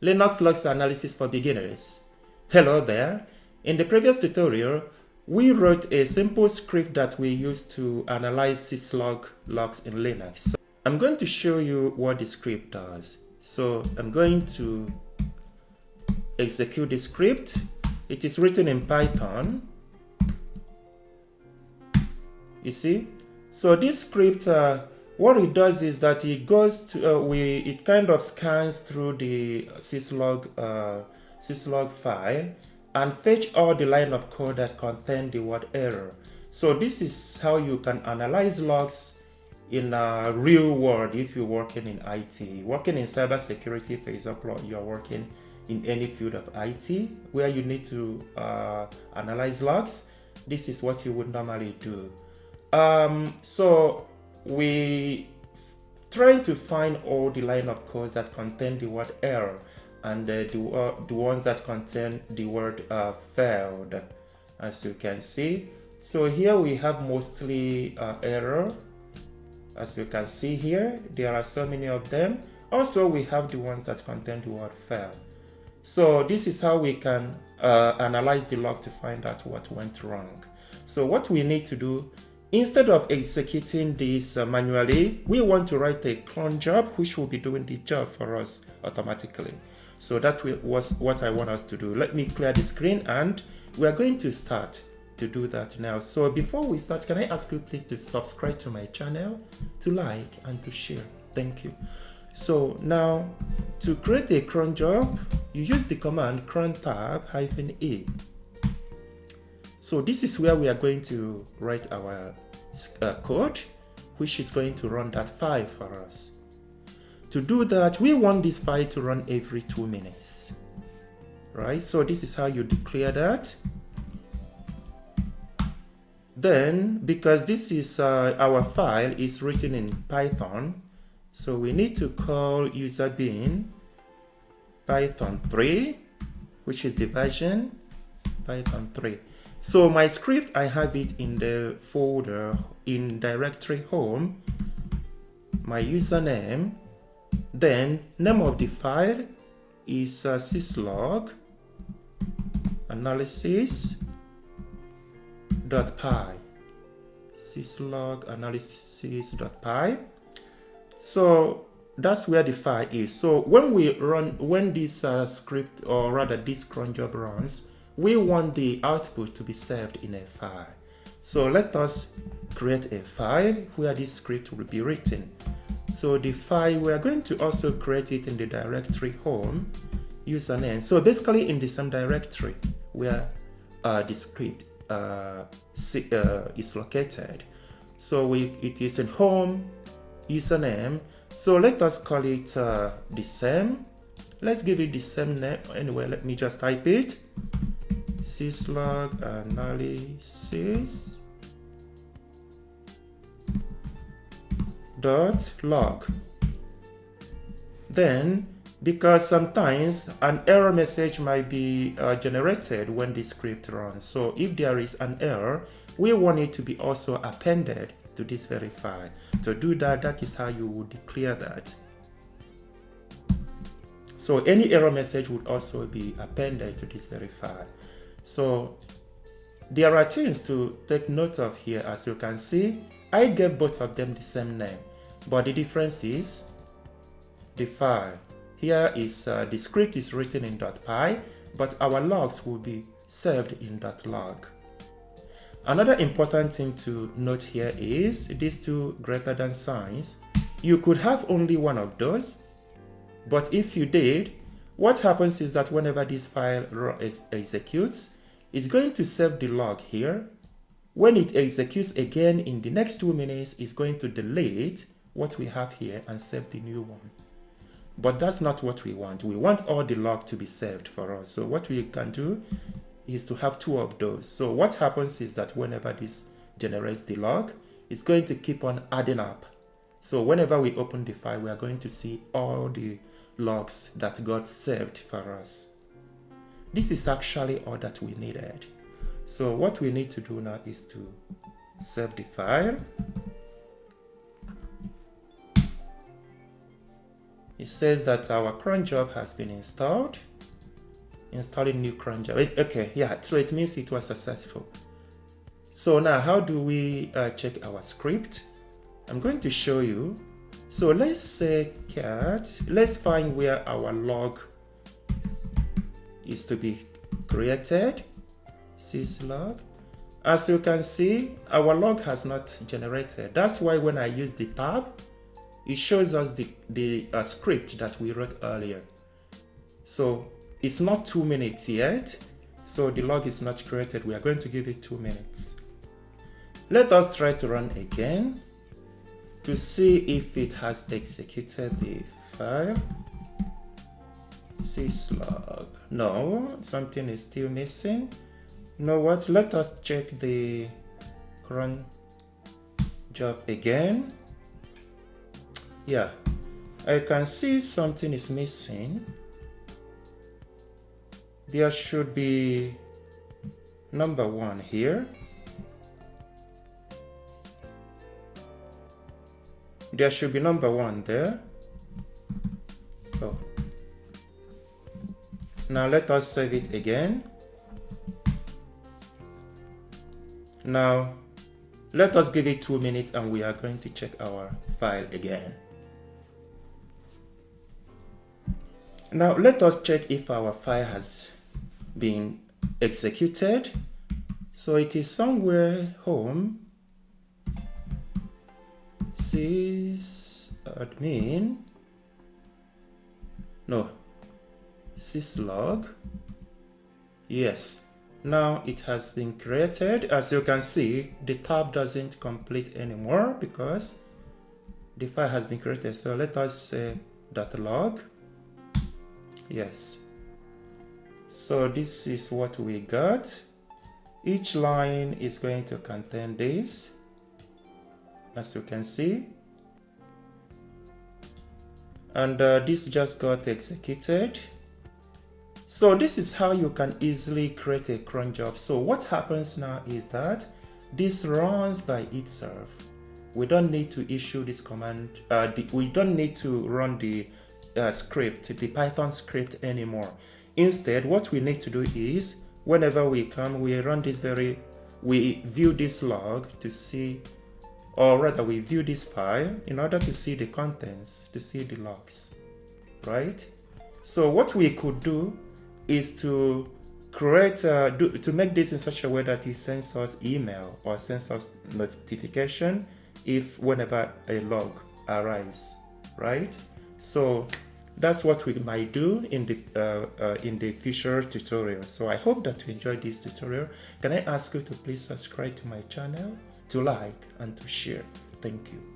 Linux logs analysis for beginners. Hello there. In the previous tutorial, we wrote a simple script that we use to analyze Syslog logs in Linux. So I'm going to show you what the script does. So I'm going to execute the script. It is written in Python. You see? So this script, what it does is that it goes to, it kind of scans through the Syslog file and fetch all the line of code that contain the word error. So this is how you can analyze logs in a real world if you're working in IT. Working in cybersecurity, for example, you're working in any field of IT where you need to analyze logs. This is what you would normally do. So we try to find all the line of codes that contain the word error and the ones that contain the word failed, as you can see. So here we have mostly error. As you can see here, there are so many of them. Also, we have the ones that contain the word fail. So this is how we can analyze the log to find out what went wrong. So what we need to do, instead of executing this manually, we want to write a cron job which will be doing the job for us automatically. So that was what I want us to do. Let me clear the screen and we are going to start to do that now. So before we start, can I ask you please to subscribe to my channel, to like and to share. Thank you. So now to create a cron job, you use the command crontab -e. So this is where we are going to write our code, which is going to run that file for us. To do that, we want this file to run every 2 minutes, right? So this is how you declare that. Then, because this is our file is written in Python, so we need to call user bin Python 3, which is the version Python 3. So my script, I have it in the folder in directory home, my username, then name of the file is syslog analysis.py, syslog analysis.py. So that's where the file is. So when this script, or rather this cron job runs, we want the output to be saved in a file. So let us create a file where this script will be written. So the file, we are going to also create it in the directory home username. So basically in the same directory where the script is located. So it is in home username. So let us call it the same. Let's give it the same name. Anyway, let me just type it. Syslog analysis .log. Then, because sometimes an error message might be generated when the script runs. So if there is an error, we want it to be also appended to this very file. To do that, that is how you would declare that. So any error message would also be appended to this very file. So there are things to take note of here. As you can see, I gave both of them the same name, but the difference is the file. Here is the script is written in .py, but our logs will be saved in .log. Another important thing to note here is these two greater than signs. You could have only one of those, but if you did, what happens is that whenever this file executes, it's going to save the log here. When it executes again in the next 2 minutes, it's going to delete what we have here and save the new one. But that's not what we want. We want all the log to be saved for us. So what we can do is to have 2 of those. So what happens is that whenever this generates the log, it's going to keep on adding up. So whenever we open the file, we are going to see all the logs that got saved for us. This is actually all that we needed. So what we need to do now is to save the file. It says that our cron job has been installed. Installing new cron job. Okay, yeah, so it means it was successful. So now how do we check our script? I'm going to show you. So let's say cat, let's find where our log is to be created. Syslog. As you can see, our log has not generated. That's why when I use the tab, it shows us the script that we wrote earlier. So it's not 2 minutes yet, so the log is not created. We are going to give it 2 minutes. Let us try to run again to see if it has executed the file. Syslog. No, something is still missing. You know what? Let us check the cron job again. Yeah, I can see something is missing. There should be number 1 here. There should be number 1 there. Oh. Now let us save it again. Now let us give it 2 minutes and we are going to check our file again. Now let us check if our file has been executed. So it is somewhere home, sysadmin, no, syslog. Yes, now it has been created. As you can see, the tab doesn't complete anymore because the file has been created. So let us say .log. Yes. So this is what we got. Each line is going to contain this, as you can see. And this just got executed. So this is how you can easily create a cron job. So what happens now is that this runs by itself. We don't need to issue this command. We don't need to run the script, the Python script anymore. Instead, what we need to do is whenever we come, we run this we view this log to see, or rather we view this file in order to see the contents, to see the logs, right? So what we could do is to create, to make this in such a way that it sends us email or sends us notification if whenever a log arrives, right? So that's what we might do in the future tutorial. So I hope that you enjoyed this tutorial. Can I ask you to please subscribe to my channel, to like and to share. Thank you.